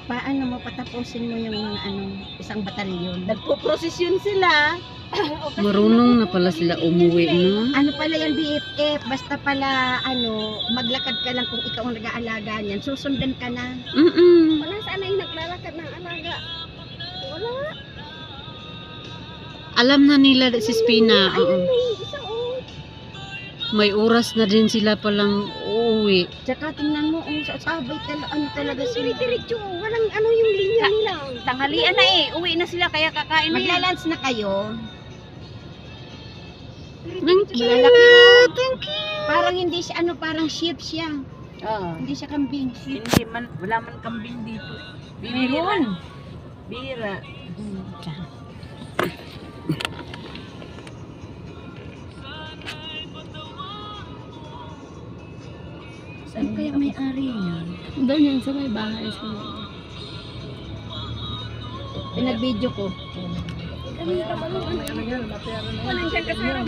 paano mo patapusin mo yung mga isang batalyon? Nagpo-prosesyon sila. Marunong na pala sila umuwi na. Ano pala yung BFF? Basta pala maglakad ka lang kung ikaw ang nag-aalaga niyan. Susundan ka na. Wala sana yung naglalakad ng alaga. Wala. Alam na nila si Spina. Ayun may isa May oras na din sila palang uuwi. Tsaka tingnan mo, sabay talaga sila. Dire-diretso. Walang yung linya nila. Tanghalian na uwi na sila kaya kakain na yan. Maglalans na kayo. Thank you. Lalaki. Thank you. Parang hindi siya, parang sheep siya. Hindi siya kambing. Hindi man, wala man kambing dito. Meron. Bira. Saan kaya may-ari niya? Doon yan sa may bahay sa Pinag-video ko. Nandiyan ka sa